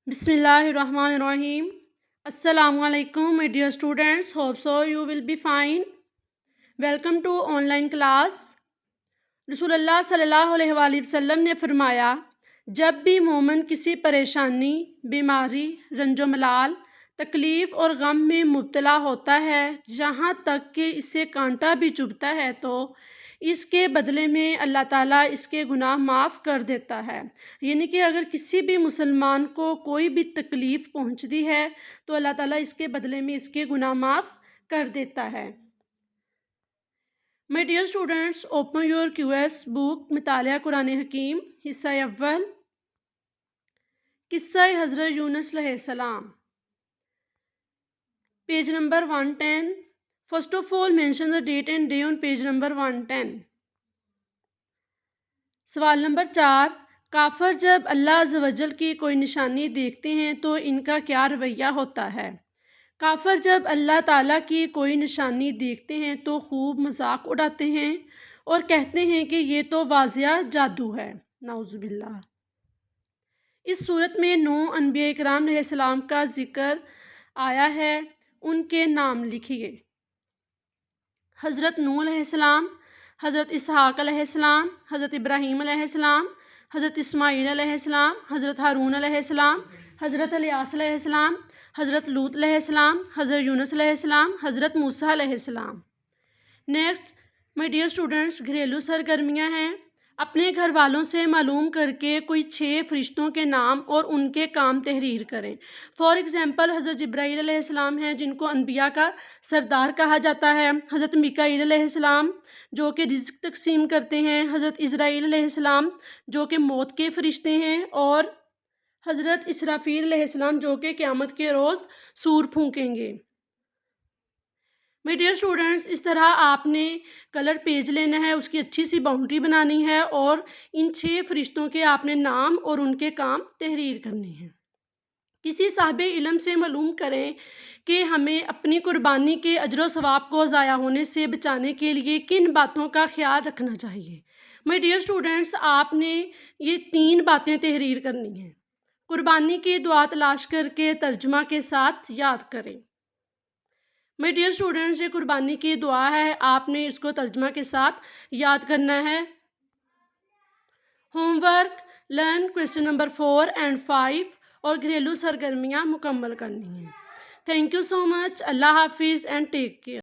Bismillahirrahmanirrahim. Assalamu alaikum, my dear students. Hope so you will be fine. Welcome to online class. रसूलुल्लाह सल्लल्लाहु अलैहि वसल्लम ने फरमाया, जब भी मोमिन किसी परेशानी, बीमारी, रंजो मलाल, तकलीफ़ और गम में मुब्तला होता है, यहाँ तक कि इसे कांटा भी चुभता है, तो इसके बदले में अल्लाह ताला इसके गुनाह माफ़ कर देता है। यानी कि अगर किसी भी मुसलमान को कोई भी तकलीफ़ पहुँचती है तो अल्लाह ताला इसके बदले में इसके गुनाह माफ़ कर देता है। My dear students, open your QS book मुतालिया Quran हकीम हिस्सा अव्वल किस्सा हज़रत यूनुस अलैहिस्सलाम, page number 110. First of all, mention the date and day on page number 110. सवाल नंबर 4, काफ़र जब अल्लाह अज़्ज़ व जल की कोई निशानी देखते हैं तो इनका क्या रवैया होता है? काफ़र जब अल्लाह ताला की कोई निशानी देखते हैं तो खूब मजाक उड़ाते हैं और कहते हैं कि ये तो वाज़िया जादू है। नाउज़ुबिल्लाह। इस सूरत में 9 अनबिया इकराम अलैहिस्सलाम का ज़िक्र आया है, उनके नाम लिखिए। हज़रत नूह अलैहिस्सलाम, हज़रत इसहाक़ अलैहिस्सलाम, हज़रत इब्राहीम अलैहिस्सलाम, हज़रत इस्माईल अलैहिस्सलाम, हज़रत हारून अलैहिस्सलाम, हज़रत इलियास अलैहिस्सलाम, हज़रत लूत अलैहिस्सलाम, हज़रत यूनुस अलैहिस्सलाम, हज़रत मूसा अलैहिस्सलाम। नेक्स्ट माय डियर स्टूडेंट्स, घरेलू सरगर्मियाँ हैं। अपने घर वालों से मालूम करके कोई 6 फरिश्तों के नाम और उनके काम तहरीर करें। फॉर एग्ज़ाम्पल हज़रत जिब्राईल अलैहिस्सलाम हैं जिनको अनबिया का सरदार कहा जाता है, हज़रत मीकाईल अलैहिस्सलाम जो कि रिज़्क़ तक़सीम करते हैं, हज़रत इज़राईल अलैहिस्सलाम जो कि मौत के फ़रिश्ते हैं, और हज़रत इसराफ़ील अलैहिस्सलाम जो कि क़यामत के रोज़ सूर फूंकेंगे। माय डियर स्टूडेंट्स, इस तरह आपने कलर पेज लेना है, उसकी अच्छी सी बाउंड्री बनानी है और इन 6 फरिश्तों के आपने नाम और उनके काम तहरीर करने हैं। किसी साहिब इल्म से मालूम करें कि हमें अपनी कुर्बानी के अजर व सवाब को ज़ाया होने से बचाने के लिए किन बातों का ख्याल रखना चाहिए। माय डियर स्टूडेंट्स, आपने ये 3 बातें तहरीर करनी हैं। कुर्बानी की दुआ तलाश करके तर्जुमा के साथ याद करें। माय डियर स्टूडेंट्स, ये कुर्बानी की दुआ है, आपने इसको तर्जुमा के साथ याद करना है। Homework, learn question number 4 and 5 और घरेलू सरगर्मियाँ मुकम्मल करनी हैं। Thank you so much. अल्लाह हाफिज़ एंड टेक केयर।